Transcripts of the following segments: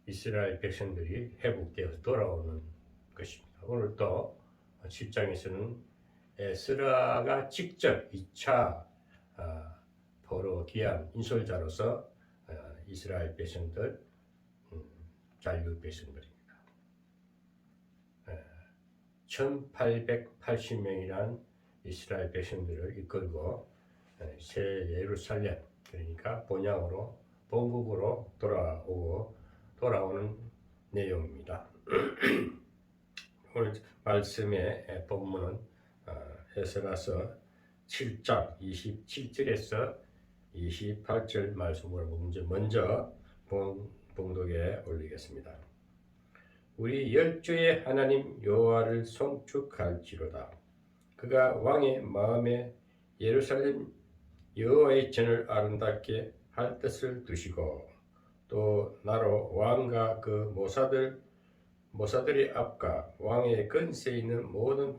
이스라엘 백성들이 회복되어서 돌아오는 것입니다. 오늘 또 7장에서는 에스라가 직접 2차 포로 귀환 인솔자로서 이스라엘 백성들 잔류 백성들입니다. 1880명이란 이스라엘 백성들을 이끌고 새 예루살렘, 그러니까 본향으로 본국으로 돌아오는 내용입니다. 오늘 먼저 본문은 에스라서 7장 27절에서 28절 말씀으로 먼저 봉독에 올리겠습니다. 우리 열조의 하나님 여호와를 송축할지로다. 그가 왕의 마음에 예루살렘 여호와의 전을 아름답게 할 뜻을 두시고 또 나로 왕과 그 모사들의 앞과 왕의 근세에 있는 모든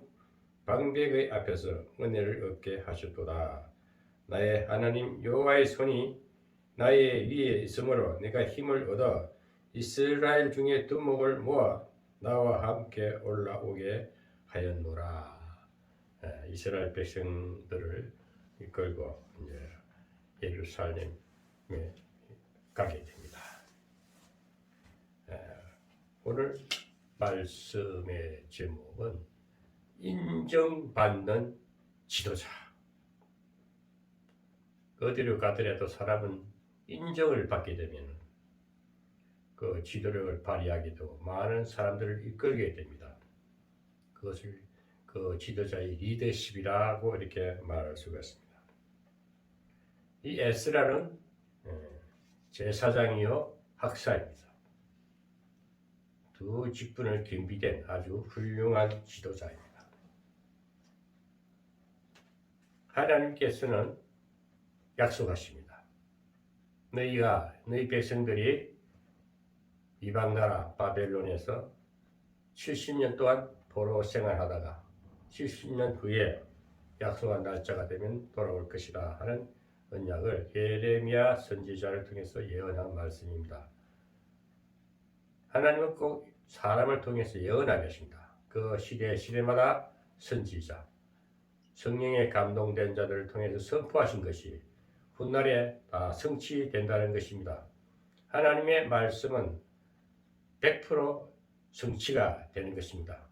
방백의 앞에서 은혜를 얻게 하셨도다. 나의 하나님 여호와의 손이 나의 위에 있으므로 내가 힘을 얻어 이스라엘 중에 두목을 모아 나와 함께 올라오게 하였노라. 이스라엘 백성들을 이끌고 이제 예루살렘에 가게 됩니다. 오늘 말씀의 제목은 인정받는 지도자. 어디로 가더라도 사람은 인정을 받게 되면 그 지도력을 발휘하게 되고 많은 사람들을 이끌게 됩니다. 그것을 그 지도자의 리더십이라고 이렇게 말할 수가 있습니다. 이 에스라는 제사장이요 학사입니다. 두 직분을 겸비된 아주 훌륭한 지도자입니다. 하나님께서는 약속하십니다. 너희 백성들이 이방나라 바벨론에서 70년 동안 포로 생활하다가 70년 후에 약속한 날짜가 되면 돌아올 것이다 하는 언약을 예레미야 선지자를 통해서 예언한 말씀입니다. 하나님은 꼭 사람을 통해서 예언하게 하십니다. 그 시대마다 선지자, 성령에 감동된 자들을 통해서 선포하신 것이 훗날에 다 성취된다는 것입니다. 하나님의 말씀은 100% 성취가 되는 것입니다.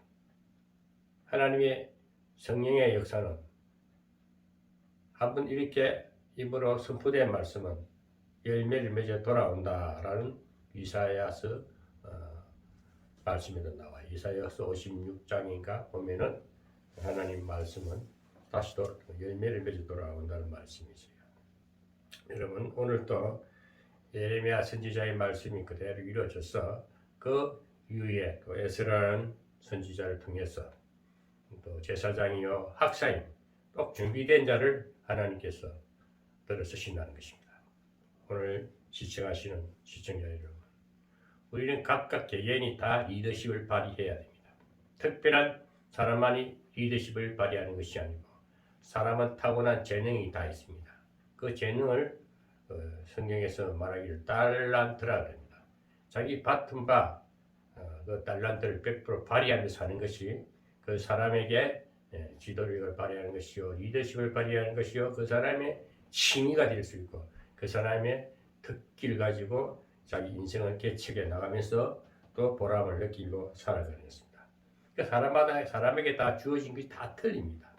하나님의 성령의 역사는 한번 이렇게 입으로 선포된 말씀은 열매를 맺어 돌아온다라는 이사야서 말씀에도 나와요. 이사야서 56장인가 보면은 하나님 말씀은 다시 열매를 맺어 돌아온다는 말씀이 있어요. 여러분 오늘도 예레미야 선지자의 말씀이 그대로 이루어져서 그 이후에 또 에스라는 선지자를 통해서 또 제사장이요 학사인 또 준비된 자를 하나님께서 들어 쓰신다는 것입니다. 오늘 시청하시는 시청자 여러분, 우리는 각각 개개인이 다 리더십을 발휘해야 됩니다. 특별한 사람만이 리더십을 발휘하는 것이 아니고 사람은 타고난 재능이 다 있습니다. 그 재능을 성경에서 말하기를 달란트라 합니다. 자기 맡은 그 달란트를 100% 발휘하면서 사는 것이 그 사람에게 지도력을 발휘하는 것이요 리더십을 발휘하는 것이요 그 사람의 취미가 될 수 있고 그 사람의 특기를 가지고 자기 인생을 개척해 나가면서 또 보람을 느끼고 살아가는 것입니다. 그러니까 사람에게 다 주어진 것이 다 틀립니다.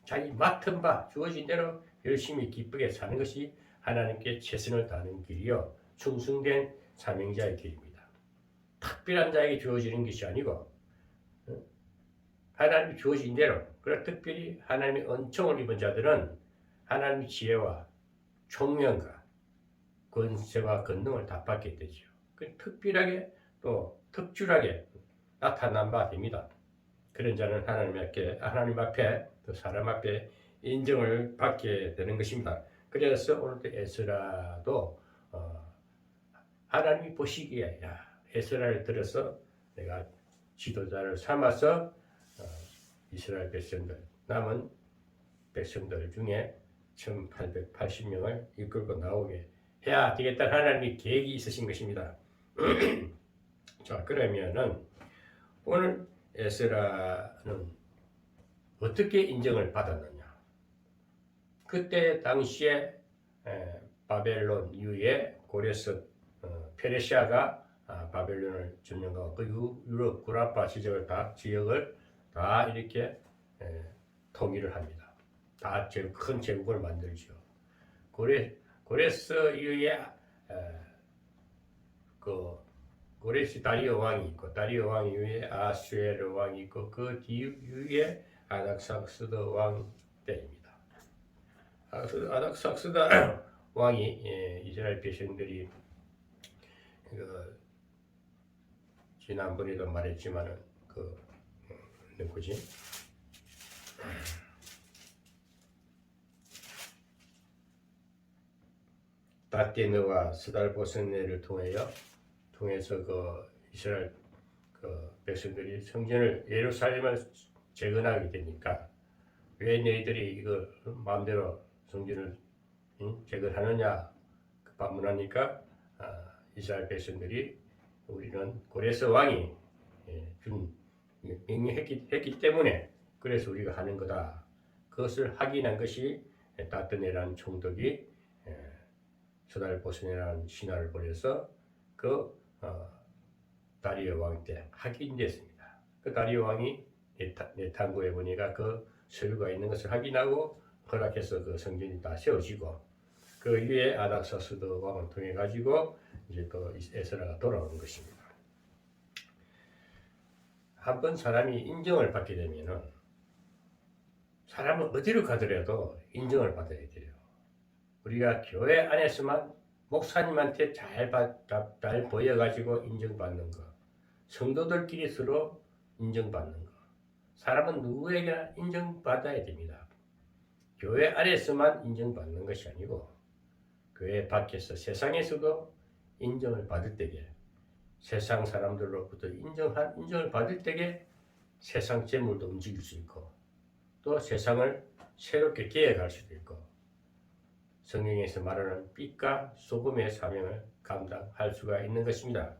자기 맡은 주어진 대로 열심히 기쁘게 사는 것이 하나님께 최선을 다하는 길이요 충성된 사명자의 길입니다. 특별한 자에게 주어지는 것이 아니고 하나님이 주어진 대로, 그리고 특별히 하나님의 은총을 입은 자들은 하나님의 지혜와 총명과 권세와 권능을 다 받게 되죠. 특별하게 또 특출하게 나타난 바 됩니다. 그런 자는 하나님 앞에 또 사람 앞에 인정을 받게 되는 것입니다. 그래서 오늘도 에스라도 하나님이 보시기에 에스라를 들어서 내가 지도자를 삼아서 이스라엘 백성들, 남은 백성들 중에 1880명을 이끌고 나오게 해야 되겠다는 하나님의 계획이 있으신 것입니다. 자, 그러면은 오늘 에스라는 어떻게 인정을 받았느냐? 그때 당시에 바벨론 이후에 고레스 페르시아가 바벨론을 점령하고 그 유럽 구라파 지역을 다 이렇게 통일을 합니다. 다 제일 큰 제국을 만들죠. 고레스 이후에 그 고레스 다리오 왕이 있고 다리오 왕 이후에 아수에르 왕이 있고 그 뒤에 아닥삭스드 왕 때입니다. 아닥삭스드 왕이 이스라엘 백성들이 지난번에도 말했지만은 누구지? 다띠느와 스달보스네를 통해서 이스라엘 백성들이 성전을 예루살렘을 재건하게 되니까 왜 너희들이 이거 마음대로 성전을 재건하느냐 반문하니까 이스라엘 백성들이 우리는 고레스 왕이 준 명령했기 때문에 그래서 우리가 하는 거다. 그것을 확인한 것이 다뜨네라는 총독이 스달보스네라는 신하를 보내서 다리오 왕 때 확인됐습니다. 그 다리오 왕이 내탕고에 보니까 그 서유가 있는 것을 확인하고 허락해서 그 성전이 다 세워지고 그 위에 아닥사스드 왕을 통해 가지고 이제 또 에스라가 돌아오는 것입니다. 한번 사람이 인정을 받게 되면은 사람은 어디로 가더라도 인정을 받아야 돼요. 우리가 교회 안에서만 목사님한테 잘 보여가지고 인정받는 거, 성도들끼리 서로 인정받는 거, 사람은 누구에게나 인정받아야 됩니다. 교회 안에서만 인정받는 것이 아니고 교회 밖에서 세상에서도 인정을 받을 때에 세상 사람들로부터 인정을 받을 때에 세상 재물도 움직일 수 있고 또 세상을 새롭게 개혁할 수도 있고 성경에서 말하는 빛과 소금의 사명을 감당할 수가 있는 것입니다.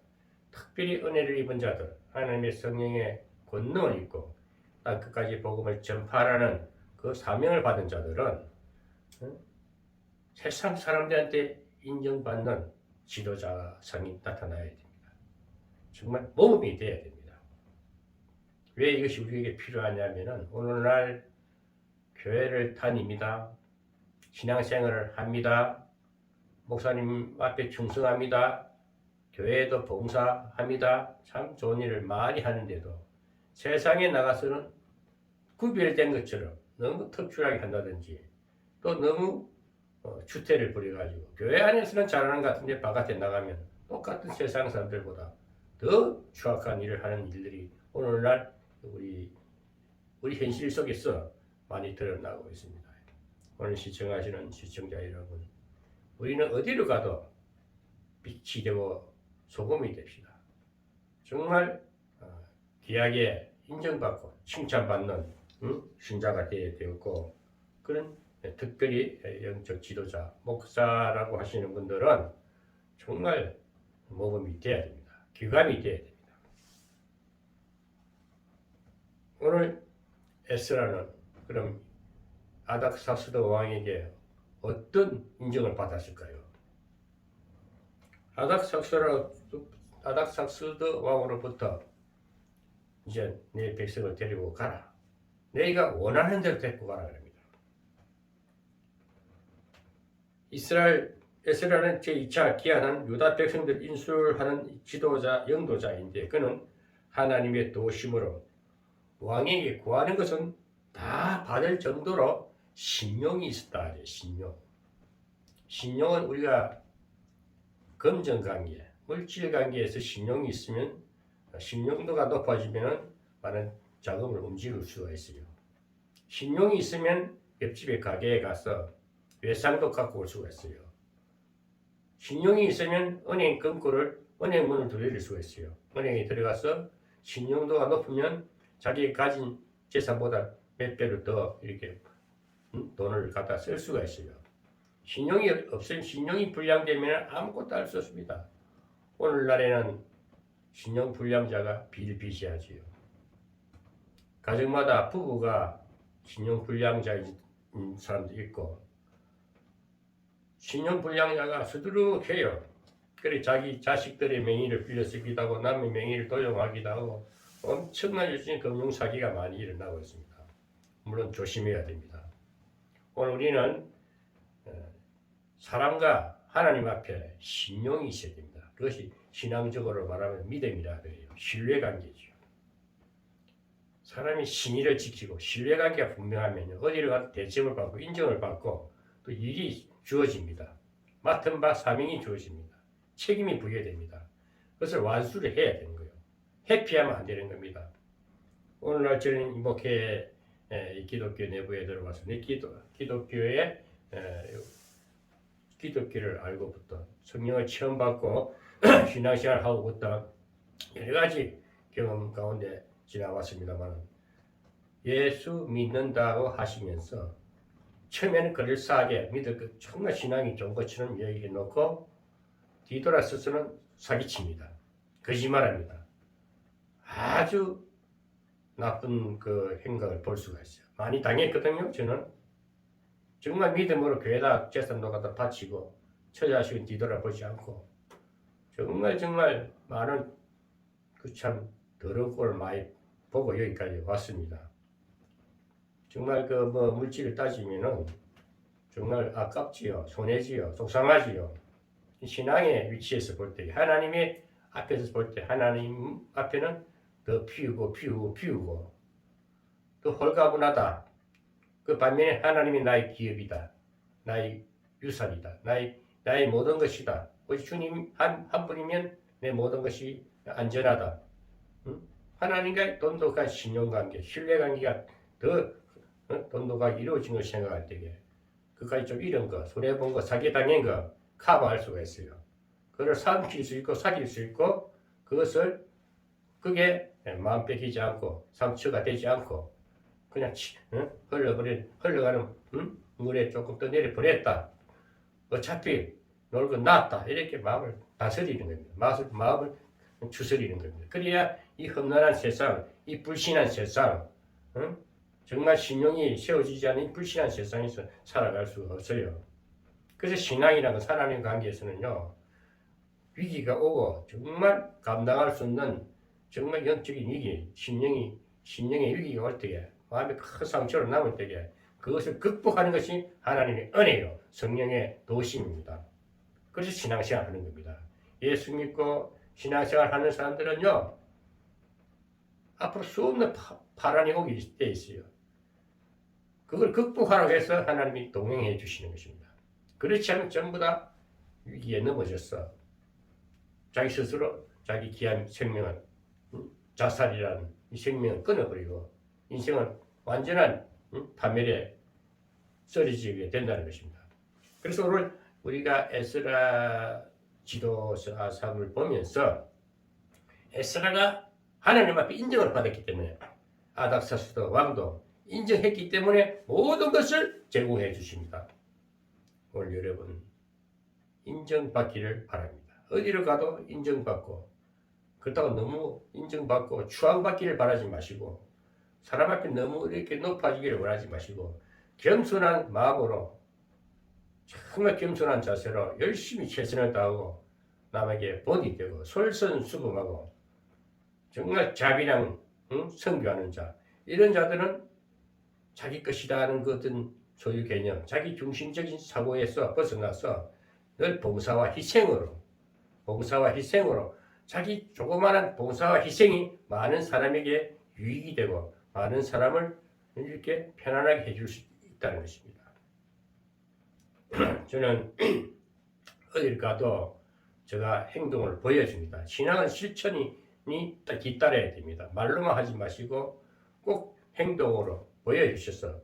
특별히 은혜를 입은 자들, 하나님의 성령의 권능을 입고 땅끝까지 복음을 전파하라는 그 사명을 받은 자들은 세상 사람들한테 인정받는 지도자성이 나타나야 됩니다. 정말 모범이 돼야 됩니다. 왜 이것이 우리에게 필요하냐면은 오늘날 교회를 다닙니다. 신앙생활을 합니다. 목사님 앞에 충성합니다. 교회에도 봉사합니다. 참 좋은 일을 많이 하는데도 세상에 나가서는 구별된 것처럼 너무 특출하게 한다든지 또 너무 추태를 부려가지고 교회 안에서는 잘하는 것 같은데 바깥에 나가면 똑같은 세상 사람들보다 더 추악한 일을 하는 일들이 오늘날 우리 현실 속에서 많이 드러나고 있습니다. 오늘 시청하시는 시청자 여러분, 우리는 어디로 가도 빛이 되고 소금이 됩시다. 정말 귀하게 인정받고 칭찬받는 신자가 되어야 되었고 그런 특별히 영적 지도자, 목사라고 하시는 분들은 정말 모범이 되어야 됩니다. 귀감이 되어야 됩니다. 오늘 에스라는 그럼 아닥삭스드 왕에게 어떤 인정을 받았을까요? 아닥삭스드 왕으로부터 이제 내 백성을 데리고 가라. 내가 원하는 대로 데리고 가라 그럽니다. 에스라는 제2차 기한한 유다 백성들 인술하는 지도자, 영도자인데 그는 하나님의 도심으로 왕에게 구하는 것은 다 받을 정도로 신용이 있었다. 신용은 우리가 금전관계, 물질관계에서 신용이 있으면 신용도가 높아지면 많은 자금을 움직일 수가 있어요. 신용이 있으면 옆집에 가게에 가서 외상도 갖고 올 수가 있어요. 신용이 있으면 은행 문을 두드릴 수가 있어요. 은행에 들어가서 신용도가 높으면 자기 가진 재산보다 몇 배로 더 이렇게 돈을 갖다 쓸 수가 있어요. 신용이 없으면 신용이 불량되면 아무것도 할 수 없습니다. 오늘날에는 신용 불량자가 비일비재하지요. 가정마다 부부가 신용 불량자인 사람도 있고 신용 불량자가 수두룩해요. 그래 자기 자식들의 명의를 빌려 쓰기도 하고 남의 명의를 도용하기도 하고 엄청난 요즘 금융 사기가 많이 일어나고 있습니다. 물론 조심해야 됩니다. 오늘 우리는 사람과 하나님 앞에 신용이 있어야 됩니다. 그것이 신앙적으로 말하면 믿음이라 그래요. 신뢰관계죠. 사람이 신의를 지키고 신뢰관계가 분명하면 어디를 가도 대접을 받고 인정을 받고 또 일이 주어집니다. 맡은 바 사명이 주어집니다. 책임이 부여됩니다. 그것을 완수를 해야 되는 거예요. 회피하면 안 되는 겁니다. 오늘날 저는 이 목회에 기독교 내부에 들어와서 기독교의 기독교를 알고부터 성령을 체험 받고 신앙생활을 하고부터 여러 가지 경험 가운데 지나왔습니다만 예수 믿는다고 하시면서 처음에는 그럴싸하게 믿을 정말 신앙이 좋은 것처럼 얘기해 놓고 뒤돌아서서는 사기칩니다. 거짓말합니다. 아주 나쁜 그 행각을 볼 수가 있어요. 많이 당했거든요. 저는 정말 믿음으로 교회다 재산도 갖다 바치고 처자식은 뒤돌아보지 않고 정말 많은 그 참 더러운 꼴을 많이 보고 여기까지 왔습니다. 정말 그 뭐 물질을 따지면은 정말 아깝지요, 손해지요, 속상하지요. 신앙의 위치에서 볼 때, 하나님의 앞에서 볼 때, 하나님 앞에는 더 피우고 또 홀가분하다. 그 반면에 하나님이 나의 기업이다, 나의 유산이다, 나의 모든 것이다. 오직 주님 한 분이면 내 모든 것이 안전하다. 하나님과의 돈독한 신용관계, 신뢰관계가 더 돈독하게 이루어진 걸 생각할 때에 그까지 좀 잃은 거, 손해본 거, 사기당한 거 커버할 수가 있어요. 그걸 삼킬 수 있고 사귈 수 있고 그것을 그게 마음 뺏기지 않고 상처가 되지 않고 그냥 흘러가는 물에 조금 더 내려 보냈다. 어차피 놀고 낫다. 이렇게 마음을 다스리는 겁니다. 마음을 추스리는 겁니다. 그래야 이 험난한 세상, 이 불신한 세상, 정말 신용이 세워지지 않은 불신한 세상에서 살아갈 수가 없어요. 그래서 신앙이라는 건 하나님 관계에서는요, 위기가 오고 정말 감당할 수 없는 정말 영적인 위기, 신령의 위기가 올 때에 마음에 큰 상처로 남을 때에 그것을 극복하는 것이 하나님의 은혜요, 성령의 도심입니다. 그래서 신앙생활 하는 겁니다. 예수 믿고 신앙생활 하는 사람들은요, 앞으로 수없는 파란이 오기 때 있어요. 그걸 극복하라고 해서 하나님이 동행해 주시는 것입니다. 그렇지 않으면 전부 다 위기에 넘어졌어. 자기 스스로 자기 귀한 생명을 자살이라는 이 생명을 끊어버리고 인생은 완전한 파멸에 쓰러지게 된다는 것입니다. 그래서 오늘 우리가 에스라 지도서 3을 보면서 에스라가 하나님 앞에 인정을 받았기 때문에 아닥사스도 왕도 인정했기 때문에 모든 것을 제공해 주십니다. 오늘 여러분 인정받기를 바랍니다. 어디로 가도 인정받고 그렇다고 너무 인정받고 추앙받기를 바라지 마시고 사람 앞에 너무 이렇게 높아지기를 원하지 마시고 겸손한 마음으로 정말 겸손한 자세로 열심히 최선을 다하고 남에게 본이 되고 솔선수범하고 정말 자비랑 선교하는 자, 이런 자들은 자기 것이다 하는 것은 소유 개념, 자기 중심적인 사고에서 벗어나서 늘 봉사와 희생으로 자기 조그마한 봉사와 희생이 많은 사람에게 유익이 되고 많은 사람을 이렇게 편안하게 해줄 수 있다는 것입니다. 저는 어딜 가도 제가 행동을 보여줍니다. 신앙은 실천이 뒤따라야 됩니다. 말로만 하지 마시고 꼭 행동으로 보여주셔서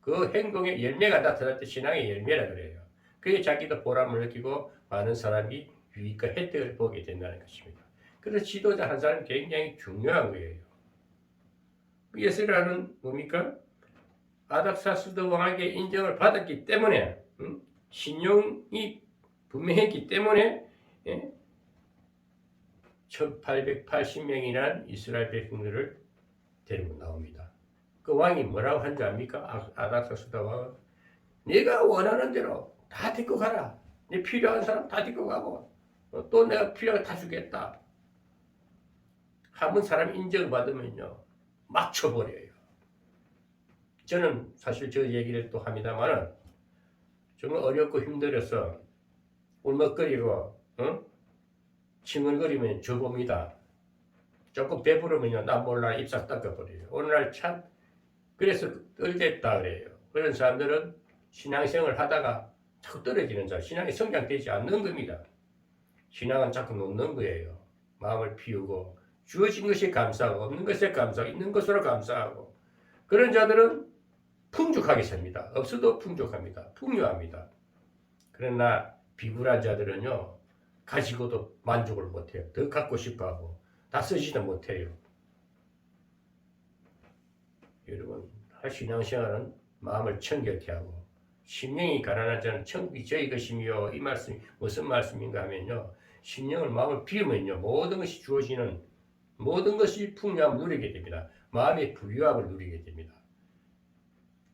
그 행동의 열매가 나타날 때 신앙의 열매라 그래요. 그게 자기도 보람을 느끼고 많은 사람이 유익과 혜택을 보게 된다는 것입니다. 그래서 지도자 한 사람이 굉장히 중요한 거예요. 예스라는 뭡니까? 아닥사스도 왕에게 인정을 받았기 때문에 신용이 분명했기 때문에 1880명이란 이스라엘 백성들을 데리고 나옵니다. 그 왕이 뭐라고 한 줄 압니까? 아닥사스다 왕은 네가 원하는 대로 다 데리고 가라. 네 필요한 사람 다 데리고 가고 또 내가 필요한 다 주겠다. 한번 사람 인정받으면요 막 쳐버려요. 저는 사실 저 얘기를 또 합니다만은 정말 어렵고 힘들어서 울먹거리고 칭얼거리면 줘봅니다. 조금 배부르면요 나 몰라 입싹 닦아버려요. 오늘날 참 그래서 떨겠다 그래요. 그런 사람들은 신앙생활을 하다가 자꾸 떨어지는 자, 신앙이 성장되지 않는 겁니다. 신앙은 자꾸 놓는 거예요. 마음을 피우고 주어진 것이 감사하고 없는 것에 감사하고 있는 것으로 감사하고 그런 자들은 풍족하게 삽니다. 없어도 풍족합니다. 풍요합니다. 그러나 비굴한 자들은요 가지고도 만족을 못해요. 더 갖고 싶어하고 다 쓰지도 못해요. 여러분 신앙생활은 마음을 청결케 하고 심령이 가난한 자는 천국이 저희 것이며 이 말씀이 무슨 말씀인가 하면요 심령을 마음을 비우면요 모든 것이 주어지는 모든 것이 풍요함을 누리게 됩니다. 마음의 부유함을 누리게 됩니다.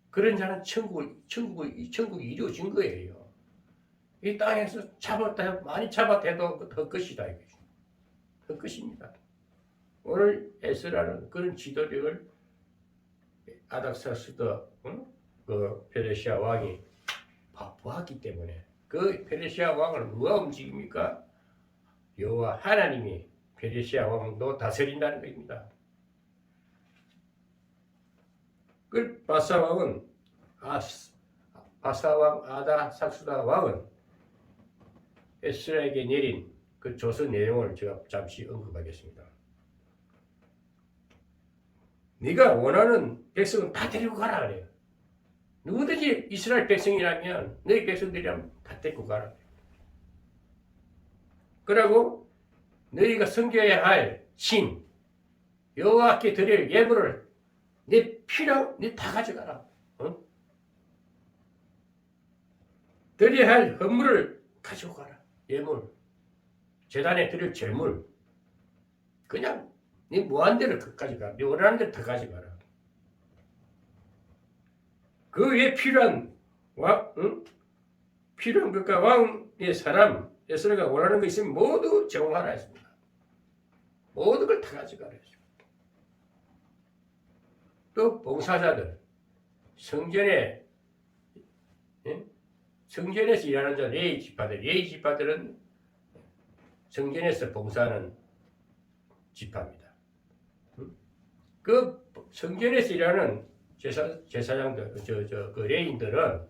그런 자는 천국이 이루어진 거예요. 이 땅에서 많이 잡았대도 더 것이다. 더 것입니다. 오늘 에스라는 그런 지도력을 아닥사스다 그 페르시아 왕이 보았기 때문에 그 페르시아 왕을 누가 움직입니까? 여호와 하나님이 페르시아 왕도 다스린다는 것입니다. 그 바사 왕은 바사 왕 아닥사스다 왕은 에스라에게 내린 그 조서 내용을 제가 잠시 언급하겠습니다. 네가 원하는 백성은 다 데리고 가라 그래요. 누구든지 이스라엘 백성이라면 너희 백성들이라면 다 데리고 가라. 그러고 너희가 섬겨야 할 신 여호와께 드릴 예물을 네 다 가져가라. 드려야 할 헌물을 가지고 가라. 예물. 제단에 드릴 제물. 그냥 네 무한대로 끝까지 가. 네 원하는 대로 더 가져가라. 그 위에 필요한 것과 왕의 사람, 에스라가 원하는 거 있으면 모두 제공하라 했습니다. 모든 걸 다 가져가라 했습니다. 또 봉사자들, 성전에서 일하는 자 레위 지파들은 성전에서 봉사하는 지파입니다. 그 성전에서 일하는 제사장들, 그 레인들은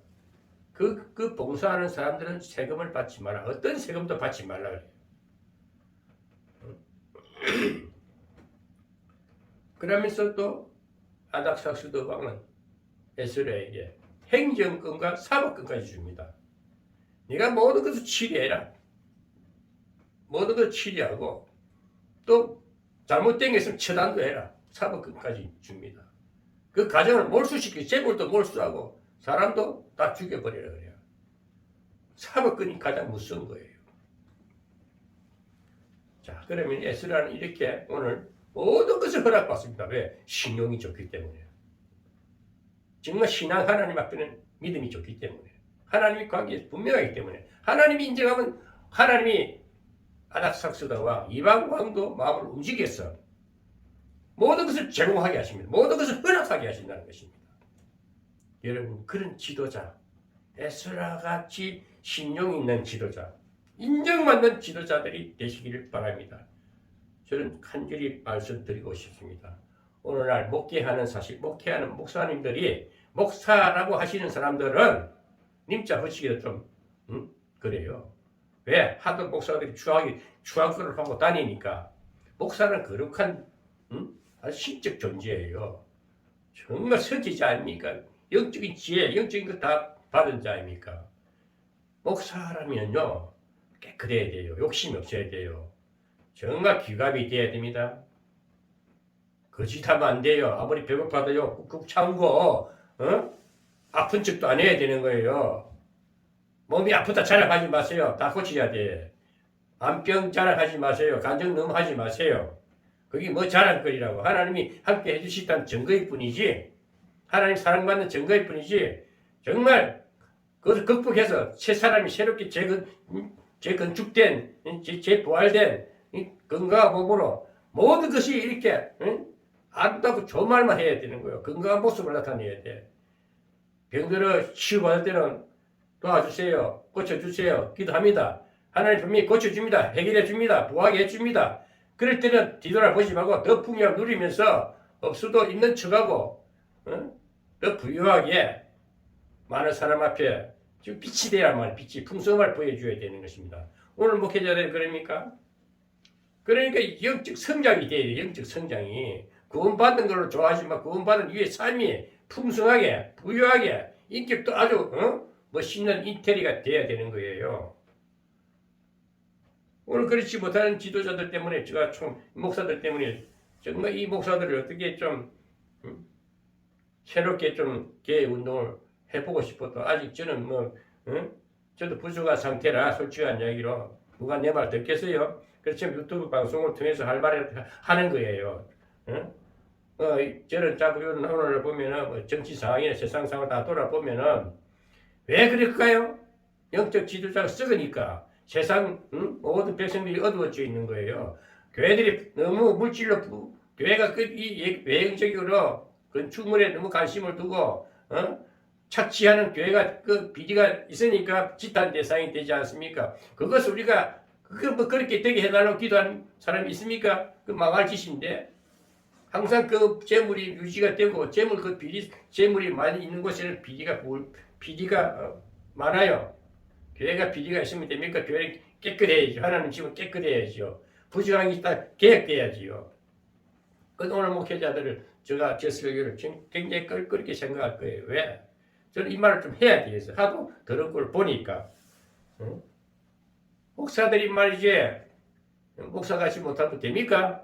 그 봉사하는 사람들은 세금을 받지 마라. 어떤 세금도 받지 말라 그래요. 그러면서 또 아닥사스다 왕은 에스라에게 행정권과 사법권까지 줍니다. 네가 모든 것을 치리해라. 모든 것을 치리하고 또 잘못된 게 있으면 처단도 해라. 사법권까지 줍니다. 그 가정을 몰수시키고 재물도 몰수하고 사람도 다 죽여버리라 그래요. 사법권이 가장 무서운 거예요. 자, 그러면 에스라는 이렇게 오늘 모든 것을 허락받습니다. 왜? 신용이 좋기 때문에. 정말 신앙 하나님 앞에는 믿음이 좋기 때문에. 하나님의 관계에 분명하기 때문에. 하나님이 인정하면 하나님이 아닥사스다와 이방 왕도 마음을 움직여서 모든 것을 제공하게 하십니다. 모든 것을 허락하게 하신다는 것입니다. 여러분 그런 지도자, 에스라같이 신용 있는 지도자, 인정받는 지도자들이 되시기를 바랍니다. 저는 간절히 말씀드리고 싶습니다. 오늘날 목회하는 목사님들이 목사라고 하시는 사람들은 님자 붙이기도 좀 그래요. 왜? 하도 목사들이 추앙을 하고 다니니까. 목사는 거룩한 아주 신적 존재예요. 정말 선지자 아닙니까? 영적인 지혜, 영적인 거 다 받은 자 아닙니까? 목사라면요 깨끗해야 돼요. 욕심이 없어야 돼요. 정말 귀감이 돼야 됩니다. 거짓하면 안 돼요. 아무리 배고파도요 꾹꾹 참고 아픈 척도 안 해야 되는 거예요. 몸이 아프다 자랑하지 마세요. 다 고쳐야 돼. 안병 자랑하지 마세요. 간증 너무 하지 마세요. 그게 뭐 자랑거리라고. 하나님이 함께 해주시다는 증거일 뿐이지, 하나님 사랑받는 증거일 뿐이지, 정말 그것을 극복해서 새 사람이 새롭게 재건축된, 재부활된 건강한 몸으로 모든 것이 이렇게 아름답고 좋은 말만 해야 되는 거예요. 건강한 모습을 나타내야 돼. 병들어 치유받을 때는 도와주세요. 고쳐주세요. 기도합니다. 하나님 분명히 고쳐줍니다. 해결해줍니다. 부하게 해줍니다. 그럴 때는 뒤돌아보지 말고 더 풍요함 누리면서 없어도 있는 척하고 더 부유하게 많은 사람 앞에 지금 빛이 돼야 말이야. 빛이 풍성함을 보여줘야 되는 것입니다. 오늘 목회자들 그럽니까? 그러니까 영적 성장이 돼야 영적 성장이. 구원받는 걸로 좋아하지 마. 구원받은 이후의 삶이 풍성하게 부유하게 인격도 아주 멋있는 인테리어가 돼야 되는 거예요. 오늘 그렇지 못하는 지도자들 때문에 제가 좀 목사들 때문에 정말 이 목사들을 어떻게 좀 새롭게 좀 개의 운동을 해보고 싶어도 아직 저는 저도 부족한 상태라 솔직한 이야기로 누가 내 말 듣겠어요? 그렇지만 유튜브 방송을 통해서 할 말을 하는 거예요. 저런 자꾸 오늘 보면은 정치 상황이나 세상 상황 다 돌아보면은 왜 그럴까요? 영적 지도자가 썩으니까 세상 모든 백성들이 어두워져 있는 거예요. 교회들이 너무 물질로 교회가 외형적으로 건축물에 너무 관심을 두고 착취하는 교회가 그 비리가 있으니까 지탄 대상이 되지 않습니까? 그것을 우리가 뭐 그렇게 되게 해달라고 기도하는 사람이 있습니까? 그 망할 짓인데 항상 그 재물이 유지가 되고 재물이 많이 있는 곳에는 비리가 많아요. 교회가 비리가 있으면 됩니까? 교회는 깨끗해야죠. 하나님 집은 깨끗해야죠. 부정한 게 있다 개혁돼야지요. 오늘 목회자들을 제 설교를 굉장히 껄끄럽게 생각할 거예요. 왜? 저는 이 말을 좀 해야 되겠어. 하도 들은 걸 보니까. 목사들이 말이지 목사같이 못하면 됩니까?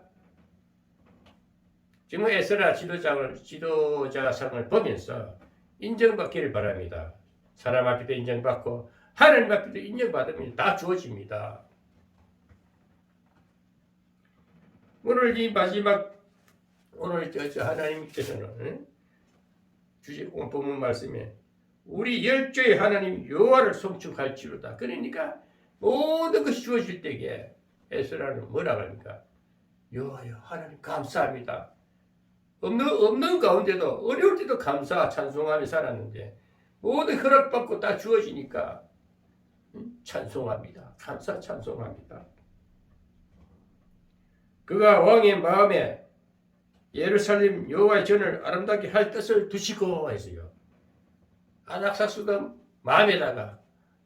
지금 에스라 지도자상을 보면서 인정받기를 바랍니다. 사람 앞에도 인정받고 하나님 앞에도 인정받으면 다 주어집니다. 오늘 이 마지막 오늘 하나님께서는 주신 본문 말씀에 우리 열조의 하나님 여호와를 송축할지로다. 그러니까 모든 것이 주어질 때에 에스라는 뭐라 합니까? 여호와여 하나님 감사합니다. 없는 가운데도 어려울 때도 감사 찬송하며 살았는데 모든 허락받고 다 주어지니까 찬송합니다. 감사 찬송합니다. 그가 왕의 마음에 예루살렘 여호와의 전을 아름답게 할 뜻을 두시고 했어요. 아닥사스도 마음에다가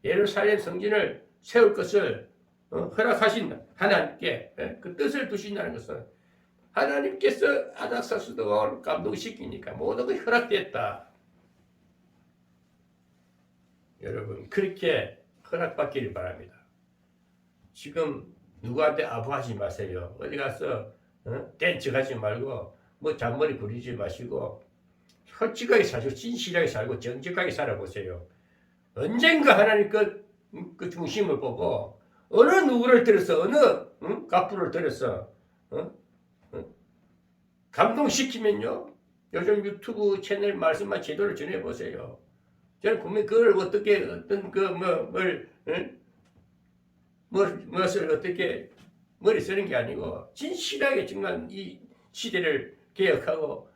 예루살렘 성전을 세울 것을 허락하신 하나님께 그 뜻을 두신다는 것은 하나님께서 아닥사스도 왕을 감동시키니까 모든 것이 허락됐다. 여러분 그렇게 허락받기를 바랍니다. 지금 누구한테 아부하지 마세요. 어디 가서 된 척하지 말고 뭐 잔머리 부리지 마시고 솔직하게 살고 진실하게 살고 정직하게 살아보세요. 언젠가 하나님 그 중심을 보고 어느 누구를 들어서 어느 갑부를 들어서 감동시키면요. 요즘 유튜브 채널 말씀만 제대로 전해보세요. 저는 분명히 그걸 어떻게 어떤 무엇을 어떻게 머리 쓰는 게 아니고 진실하게 정말 이 시대를 개혁하고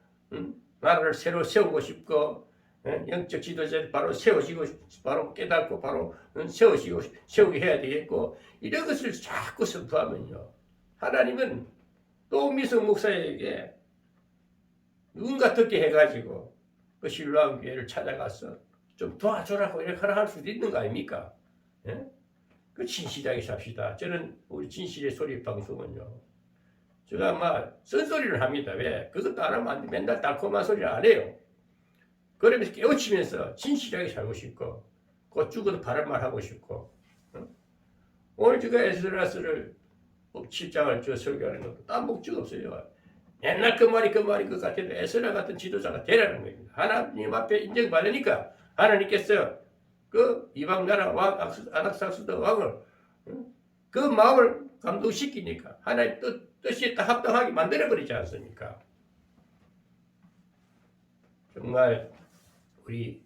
나라를 새로 세우고 싶고 영적 지도자들 바로 세워지고 바로 깨닫고 바로 세우게 해야 되겠고 이런 것을 자꾸 선포하면요. 하나님은 또 미성 목사에게 누군가 듣게 해가지고 그 신로한 교회를 찾아가서 좀 도와줘라고 이렇게 할 수도 있는 거 아닙니까? 예? 그 진실하게 삽시다. 저는 우리 진실의 소리 방송은요. 제가 막 쓴소리를 합니다. 왜? 그것도 안 하면 안 돼. 맨날 달콤한 소리를 안 해요. 그러면서 깨우치면서 진실하게 살고 싶고 곧 죽어도 바른 말 하고 싶고 오늘 제가 에스라스를 7장을 설교하는 것도 딴 목적 없어요. 맨날 그 말이 것 같아도 에스라 같은 지도자가 되라는 겁니다. 하나님 앞에 인정받으니까 하나님께서 그 이방 나라 왕 아닥사스도 왕을 그 마음을 감동시키니까 하나님 뜻이 딱 합당하게 만들어버리지 않습니까? 정말 우리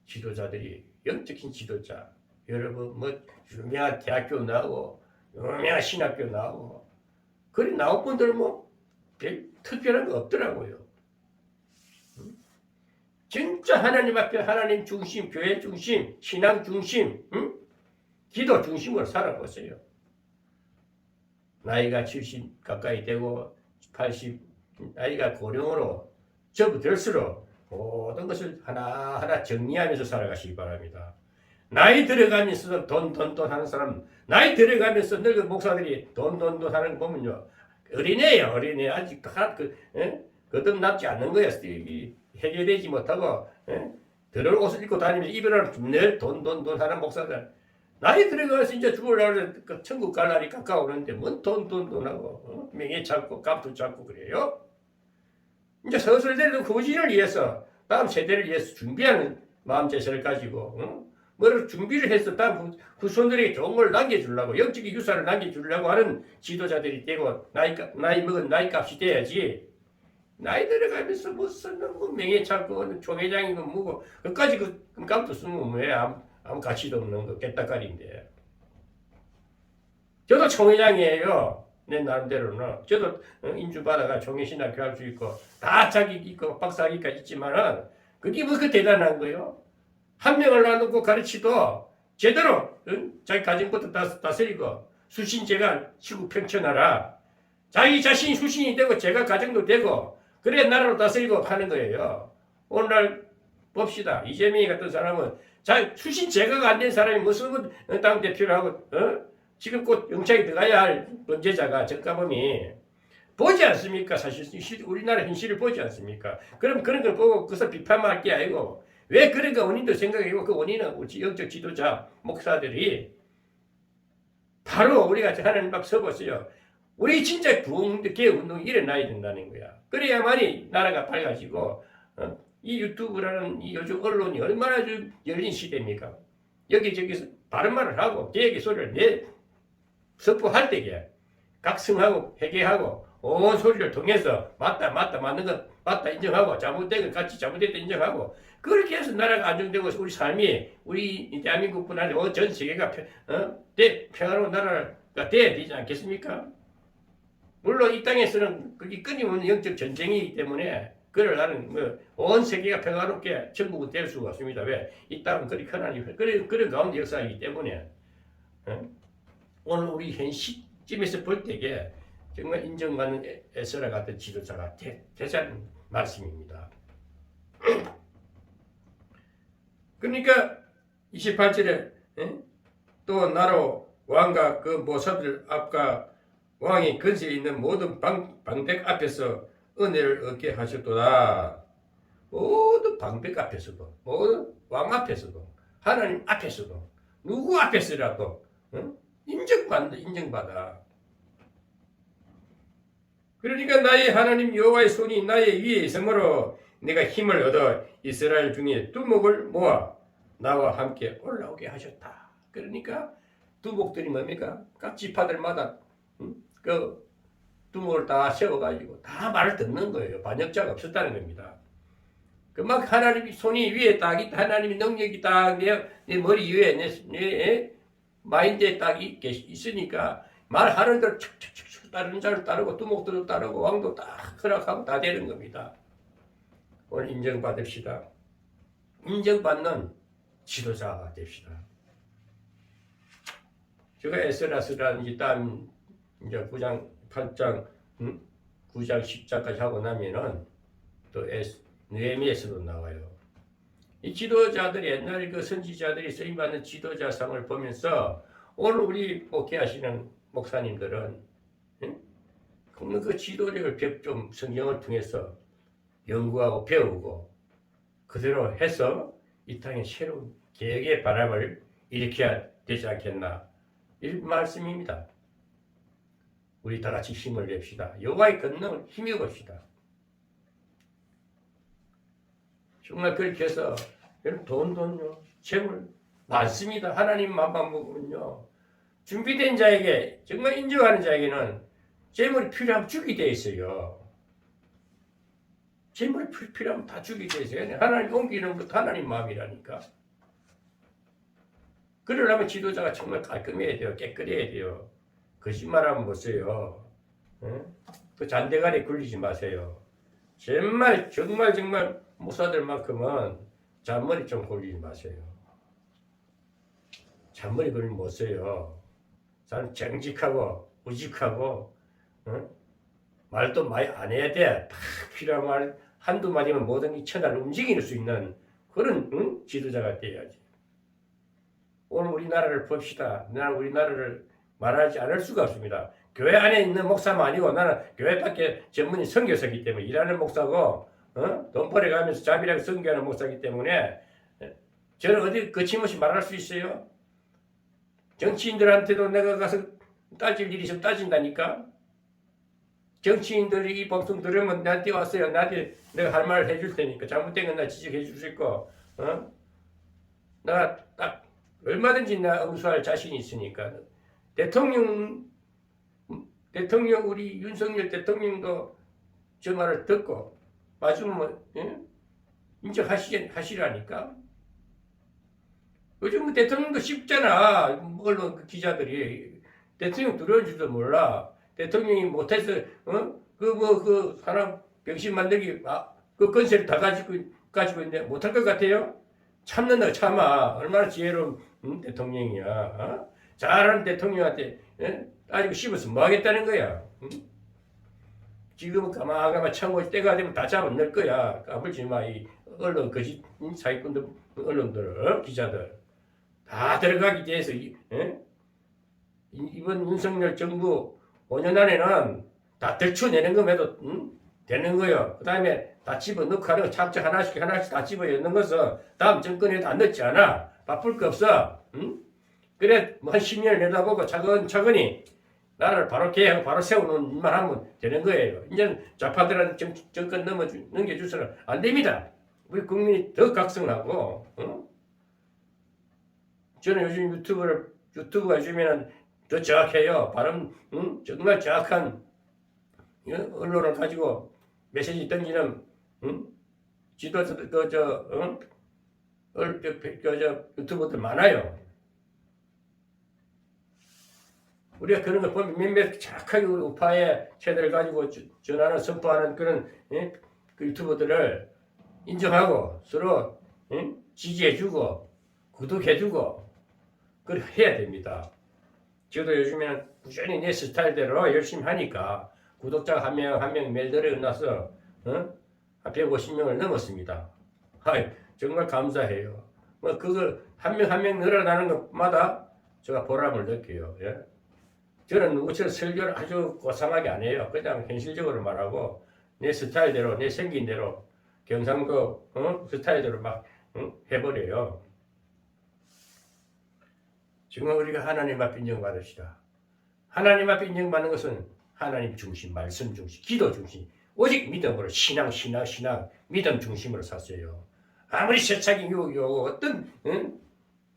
지도자들이 영적인 지도자 여러분 뭐 유명한 대학교 나오고 유명한 신학교 나오고 그리 나온 분들 뭐 별 특별한 거 없더라고요. 진짜 하나님 앞에 하나님 중심, 교회 중심, 신앙 중심, 기도 중심으로 살아보세요. 나이가 70 가까이 되고 80 나이가 고령으로 접어들수록 모든 것을 하나하나 정리하면서 살아가시기 바랍니다. 나이 들어가면서 돈 하는 사람, 나이 들어가면서 늙은 목사들이 돈 하는 거 보면요. 어린애예요, 어린애. 아직 거듭납지 않는 거야. 해결되지 못하고, 더러운 옷을 입고 다니면서 입에는 늘 돈 하는 목사들. 나이 들어가서 이제 죽으려고 그 천국 갈 날이 가까우는데, 뭔 돈 하고, 명예 찾고, 값도 찾고 그래요? 이제 서슬대로 후진을 위해서, 다음 세대를 위해서 준비하는 마음 제세를 가지고, 뭐를 준비를 해서 다음 후손들에게 좋은 걸 남겨주려고, 영적인 유산을 남겨주려고 하는 지도자들이 되고, 나이 먹은 나이 값이 돼야지, 나이 들어가면서 무슨 뭐 명예 찾고, 총회장이고 뭐고, 그까지 그 값도 쓰면 왜 아무 가치도 없는 거, 깨딱가리인데. 저도 총회장이에요. 내 나름대로는. 저도 인주받아가 총회신학 교할 수 있고, 다 자기 있고, 박사학위까지 있지만은, 그게 뭐 그 대단한 거요? 한 명을 놔놓고 가르치도 제대로 자기 가정부터 다스리고 수신제가 시국 평천하라. 자기 자신이 수신이 되고 제가 가정도 되고 그래 나라로 다스리고 하는 거예요. 오늘날 봅시다. 이재명이 같은 사람은 수신제가가 안 된 사람이 무슨 당대표를 하고 지금 곧 영창에 들어가야 할 범죄자가 적가범이 보지 않습니까? 사실 우리나라 현실을 보지 않습니까? 그럼 그런 걸 보고 그것을 비판할 게 아니고 왜 그런가 원인도 생각해보고 그 원인은 우리 영적 지도자 목사들이 바로 우리가 하나님 앞 서보세요. 우리 진짜 개혁운동이 일어나야 된다는 거야. 그래야만이 나라가 밝아지고 이 유튜브라는 이 요즘 언론이 얼마나 좀 열린 시대입니까? 여기저기서 바른 말을 하고 개혁의 소리를 선포할 때에 각성하고 회개하고 온 소리를 통해서 맞는 건 맞다 인정하고 잘못된 건 같이 잘못됐다 인정하고 그렇게 해서 나라가 안정되고 우리 삶이 우리 대한민국뿐 아니라 전 세계가 평화로운 나라가 돼야 되지 않겠습니까? 물론 이 땅에서는 그게 끊임없는 영적 전쟁이기 때문에 그걸 나는 온 세계가 평화롭게 천국은 될 수가 없습니다. 왜? 이 땅은 그리 하나님 그런 가운데 역사이기 때문에 오늘 우리 현 시점에서 볼 때에 정말 인정받는 에스라 같은 지도자가 되자는 말씀입니다. 그러니까 28절에 또 나로 왕과 그 모사들 앞과 왕이 근세에 있는 모든 방백 앞에서 은혜를 얻게 하셨도다. 모든 방백 앞에서도 모든 왕 앞에서도 하나님 앞에서도 누구 앞에서라도 인정받아. 그러니까 나의 하나님 여호와의 손이 나의 위에 있으므로 내가 힘을 얻어 이스라엘 중에 두목을 모아 나와 함께 올라오게 하셨다. 그러니까 두목들이 뭡니까? 각 지파들마다 그 두목을 다 세워가지고 다 말을 듣는 거예요. 반역자가 없었다는 겁니다. 그 막 하나님이 손이 위에 딱 있다. 하나님의 능력이 딱 내 머리 위에 내 마인드에 딱 있으니까 말하는 대로 척척척 다른 자를 따르고 두목들도 따르고 왕도 딱 허락하고 다 되는 겁니다. 오늘 인정받읍시다. 인정받는 지도자가 됩시다. 제가 에스라스라든지 다음 이제 9장, 8장, 9장, 10장까지 하고 나면은 또 느헤미야에서도 나와요. 이 지도자들이 옛날 그 선지자들이 쓰임받는 지도자상을 보면서 오늘 우리 목회하시는 목사님들은 그 지도력을 좀 성경을 통해서 연구하고 배우고 그대로 해서 이 땅에 새로운 개혁의 바람을 일으켜야 되지 않겠나 이런 말씀입니다. 우리 다 같이 힘을 냅시다. 여호와의 권능을 힘입어 봅시다. 정말 그렇게 해서 여러분 돈요 재물 많습니다. 하나님 맘만 먹으면요 준비된 자에게, 정말 인정하는 자에게는 재물이 필요하면 주게 돼 있어요. 재물이 필요하면 다 주게 돼 있어요. 하나님 옮기는 것도 하나님 마음이라니까. 그러려면 지도자가 정말 깔끔해야 돼요. 깨끗해야 돼요. 거짓말하면 못 써요. 응? 그 잔대가리 굴리지 마세요. 정말 목사들만큼은 잔머리 좀 굴리지 마세요. 잔머리 굴리면 못 써요. 사람 정직하고 우직하고, 응? 말도 많이 안 해야 돼. 다 필요한 말 한두 마디면 모든 천하를 움직일 수 있는 그런, 응? 지도자가 돼야지. 오늘 우리나라를 봅시다. 나는 우리나라를 말하지 않을 수가 없습니다. 교회 안에 있는 목사만 아니고 나는 교회 밖에 전문인 선교사이기 때문에 일하는 목사고, 돈 벌어가면서 자비하게 선교하는 목사이기 때문에 저는 어디 거침없이 말할 수 있어요. 정치인들한테도 내가 가서 따질 일이 있으면 따진다니까. 정치인들이 이 방송 들으면 나한테 왔어요. 나한테 내가 할 말을 해줄 테니까. 잘못된 건 나 지적해 줄 수 있고, 내가 딱 얼마든지 나 응수할 자신이 있으니까. 대통령 우리 윤석열 대통령도 저 말을 듣고 맞으면 인정하시라니까. 요즘 대통령도 쉽잖아. 언론 그 기자들이 대통령 들어온 줄도 몰라. 대통령이 못해서 그 사람 병신 만들기 그 건설을 다 가지고 있는데 못할 것 같아요? 참는다 참아. 얼마나 지혜로운 대통령이야. 잘하는 대통령한테 따지고 씹어서 뭐 하겠다는 거야. 지금은 가만가만 참고 때가 되면 다 잡아 넣을 거야. 까불지 마. 이 언론 거짓 사기꾼들 언론들 기자들 다 들어가기 위해서 이번 윤석열 정부 5년 안에는 다 들춰내는 것에도 되는 거예요. 그 다음에 다 집어넣고 하는 거 착착 하나씩 다 집어넣는 것은 다음 정권에도 안 넣지 않아. 바쁠 거 없어. 그래 뭐 한 10년을 내다보고 차근차근히 나라를 바로 개혁하고 바로 세우는 일만 하면 되는 거예요. 이제 좌파들한테 정권 넘겨주서는 안 됩니다. 우리 국민이 더 각성하고 저는 요즘 유튜브가 요즘에는 더 정확해요. 발음 정말 정확한 언론을 가지고 메시지 던지는 지도자 유튜버들 많아요. 우리가 그런 걸 보면 몇몇 정확하게 우리 우파의 세대를 가지고 전하는 선포하는 그런 그 유튜버들을 인정하고 서로 지지해주고 구독해주고 그걸 해야 됩니다. 저도 요즘에는 꾸준히 내 스타일대로 열심히 하니까 구독자가 한 명 매일 늘어나서 한 150명을 넘었습니다. 정말 감사해요. 뭐 그걸 한 명 늘어나는 것마다 제가 보람을 느껴요. 예? 저는 누구처럼 설교를 아주 고상하게 안 해요. 그냥 현실적으로 말하고 내 스타일대로 내 생긴 대로 경상도 스타일대로 막 해버려요. 지금 우리가 하나님 앞에 인정받읍시다. 하나님 앞에 인정받는 것은 하나님 중심, 말씀 중심, 기도 중심, 오직 믿음으로 신앙, 믿음 중심으로 사세요. 아무리 세차게 유혹이 오고 어떤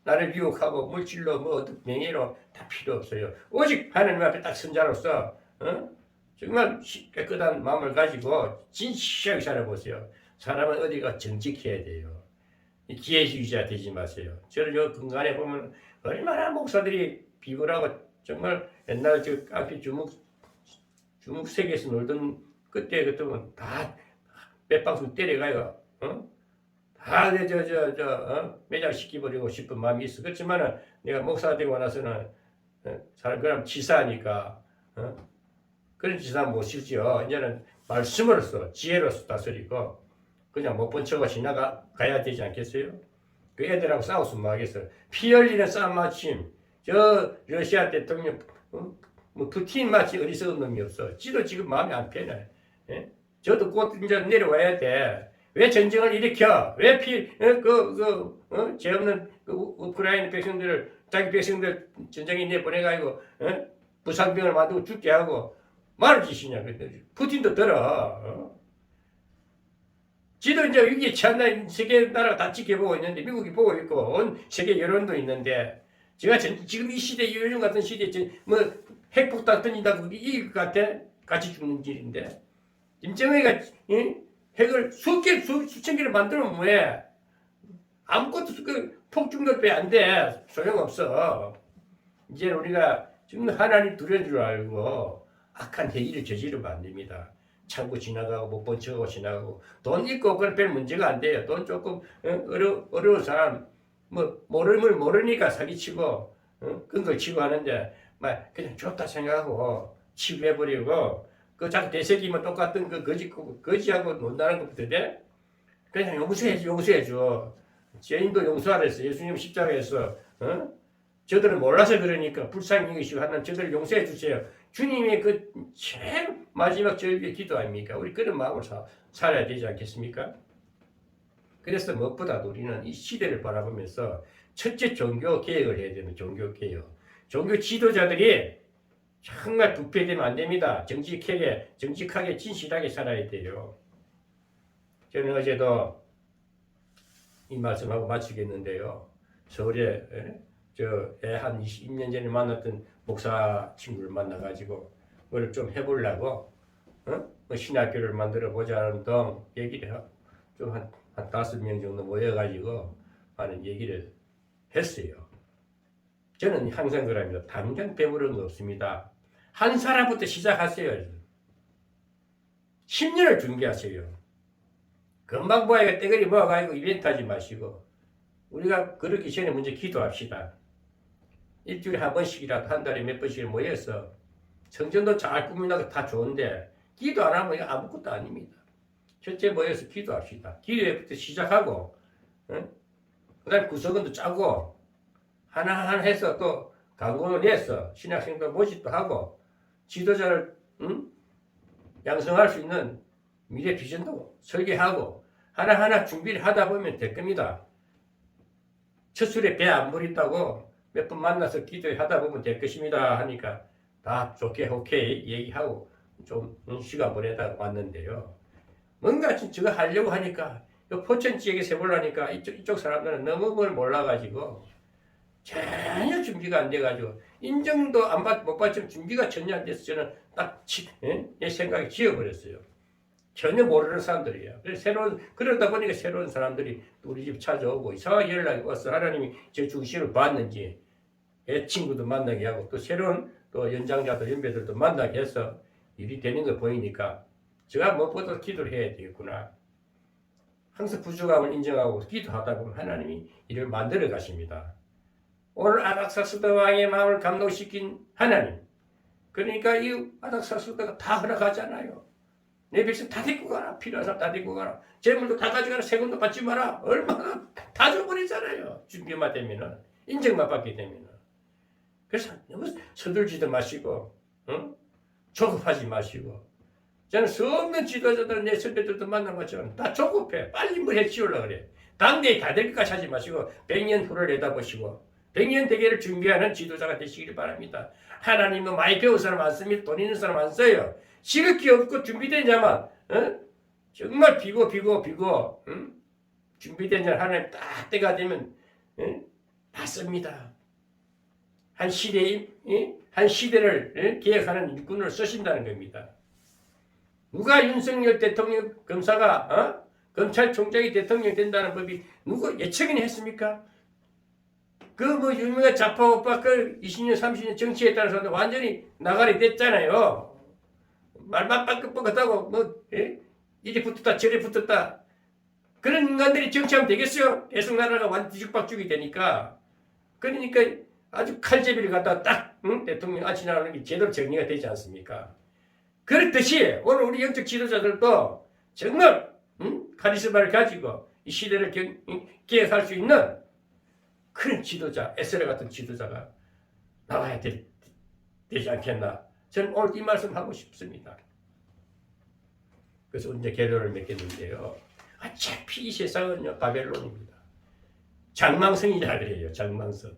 나를 유혹하고 물질로 뭐 어떤 명예로 다 필요 없어요. 오직 하나님 앞에 딱 선자로서 정말 깨끗한 마음을 가지고 진실하게 살아보세요. 사람은 어디가 정직해야 돼요. 기회주의자 되지 마세요. 저는 요 근간에 보면 얼마나 목사들이 비굴하고 정말 옛날 저 앞에 주묵세계에서 놀던 그때 같으면 다 맷방송 때려가요. 다 매장시켜버리고 싶은 마음이 있어. 그렇지만은 내가 목사 되고 나서는 그럼 지사니까 그런 지사 못 쓰죠. 이제는 말씀으로써 지혜로서 다스리고 그냥 못 본 척하고 지나가야 되지 않겠어요? 그 애들하고 싸웠으면 뭐 하겠어요? 피 흘리는 싸움 마침 저 러시아 대통령 뭐 푸틴 마치 어리석은 놈이 없어. 지도 지금 마음이 안 편해. 예? 저도 곧 이제 내려와야 돼. 왜 전쟁을 일으켜? 왜 죄 없는 우크라이나 백성들을 자기 백성들 전쟁에 내보내가지고 부상병을 만들고 죽게 하고 말을 짓이냐? 푸틴도 들어. 지도 이제 위기에 처한 세계 나라가 다 지켜보고 있는데 미국이 보고 있고 온 세계 여론도 있는데 제가 지금 이 시대, 요즘 같은 시대에 뭐 핵폭탄 던진다고 이길 것 같아? 같이 죽는 길인데. 김정은이가 핵을 수천 개를 만들면 뭐해? 아무것도 폭죽도 빼 안 돼. 소용없어. 이제 우리가 지금 하나님 두려운 줄 알고 악한 행위를 저지르면 안 됩니다. 창고 지나가고 못 본 척하고 지나가고 돈 있고 그건 별 문제가 안 돼요. 돈 조금 어려운 사람 뭐 모르니까 사기치고 그런 걸 치고 하는데 막 그냥 좋다 생각하고 치부해버리고 그 자꾸 대새끼면 똑같은 그 거지하고 논다는 것부터 돼? 그냥 용서해줘. 죄인도 용서하라 했어. 예수님 십자가에서 저들은 몰라서 그러니까 불쌍히 여기시고 하는 저들을 용서해 주세요. 주님의 그 제일 마지막 절기의 기도 아닙니까? 우리 그런 마음으로 살아야 되지 않겠습니까? 그래서 무엇보다도 우리는 이 시대를 바라보면서 첫째 종교 개혁을 해야 되는 종교 개혁. 종교 지도자들이 정말 부패되면 안 됩니다. 정직하게 진실하게 살아야 돼요. 저는 어제도 이 말씀하고 마치겠는데요. 서울에 한 20년 전에 만났던 목사 친구를 만나가지고 그걸 좀 해보려고 뭐 신학교를 만들어 보자는 등 얘기를 하고 좀 한 5명 정도 모여가지고 하는 얘기를 했어요. 저는 항상 그럽니다. 당장 배우는 거 없습니다. 한 사람부터 시작하세요. 10년을 준비하세요. 금방 보아야 떼거리 모아가지고 이벤트 하지 마시고 우리가 그러기 전에 먼저 기도합시다. 일주일에 한 번씩이라도 한 달에 몇 번씩 모여서 성전도 잘 꾸미나고 다 좋은데 기도 안 하면 아무것도 아닙니다. 첫째 모여서 기도합시다. 기도부터 시작하고 그 다음에 구성원도 짜고 하나하나 해서 또 광고도 내서 신학생도 모집도 하고 지도자를 양성할 수 있는 미래 비전도 설계하고 하나하나 준비를 하다 보면 될 겁니다. 첫 술에 배 안 부린다고 몇 번 만나서 기도하다 보면 될 것입니다 하니까 다 좋게 오케이 얘기하고 좀 시간 보내다 왔는데요. 뭔가 저거 하려고 하니까 포천 지역에 세보려니까 이쪽 사람들은 너무 뭘 몰라가지고 전혀 준비가 안 돼가지고 인정도 못 받지만 준비가 전혀 안 돼서 저는 딱 내 생각에 지어버렸어요. 전혀 모르는 사람들이에요. 그러다 보니까 새로운 사람들이 우리 집 찾아오고 이상하게 연락이 와서 하나님이 제 중심을 봤는지 애 친구도 만나게 하고 또 새로운 또 연장자들 연배들도 만나게 해서 일이 되는 거 보이니까 제가 무엇보다 기도를 해야 되겠구나. 항상 부족함을 인정하고 기도하다 보면 하나님이 일을 만들어 가십니다. 오늘 아닥사스다 왕의 마음을 감동시킨 하나님. 그러니까 이 아닥사스다가 다 허락하잖아요. 내 백성 다 데리고 가라. 필요한 사람 다 데리고 가라. 재물도 다 가져가라. 세금도 받지 마라. 얼마나 다 줘버리잖아요. 준비만 되면은. 인정만 받게 되면은. 그래서 너무 서둘지도 마시고, 조급하지 마시고. 저는 수 없는 지도자들, 내 선배들도 만난 것처럼 다 조급해. 빨리 뭘 해치우려고 그래. 당대에 다 될 것까지 하지 마시고, 100년 후를 내다보시고, 100년 대계를 준비하는 지도자가 되시길 바랍니다. 하나님은 많이 배운 사람 안 씁니다. 돈 있는 사람 안 써요. 지극히 없고 준비된 자만, 정말 비고, 준비된 자는 하나님 딱 때가 되면, 다 씁니다. 한 시대를 기획하는 일꾼을 쓰신다는 겁니다. 누가 윤석열 대통령 검사가 검찰총장이 대통령 된다는 법이 누가 예측이나 했습니까? 그 뭐 유명한 좌파 오빠 그 20년 30년 정치에 따라서 완전히 나가리 됐잖아요. 말만 빡긋빡긋하고 뭐 이리 붙었다 저리 붙었다. 그런 인간들이 정치하면 되겠어요? 계속 나라가 완전 뒤죽박죽이 되니까. 그러니까 아주 칼제비를 갖다 딱 대통령 아치 나오는 게 제대로 정리가 되지 않습니까? 그렇듯이 오늘 우리 영적 지도자들도 정말 카리스마를 가지고 이 시대를 기획할 수 있는 그런 지도자, 에스라 같은 지도자가 나와야 되지 않겠나. 저는 오늘 이 말씀 하고 싶습니다. 그래서 이제 결론을 맺겠는데요. 어차피 이 세상은요 바벨론입니다. 장망성이라 그래요. 장망성.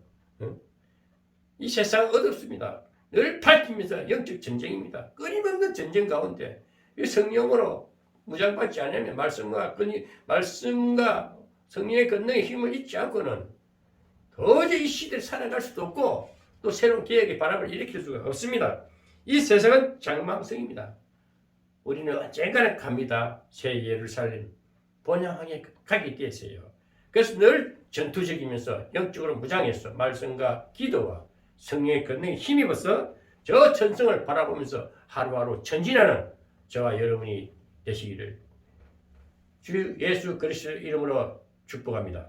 이 세상은 어둡습니다. 늘 밝히면서 영적 전쟁입니다. 끊임없는 전쟁 가운데 성령으로 무장받지 않으면 말씀과 성령의 권능의 힘을 잊지 않고는 도저히 이 시대를 살아갈 수도 없고 또 새로운 개혁의 바람을 일으킬 수가 없습니다. 이 세상은 장망성입니다. 우리는 언젠가는 갑니다. 새 예루살렘 본향에 가기 위해서요. 그래서 늘 전투적이면서 영적으로 무장해서 말씀과 기도와 성령의 권능에 힘입어서 저 천성을 바라보면서 하루하루 전진하는 저와 여러분이 되시기를 주 예수 그리스도 이름으로 축복합니다.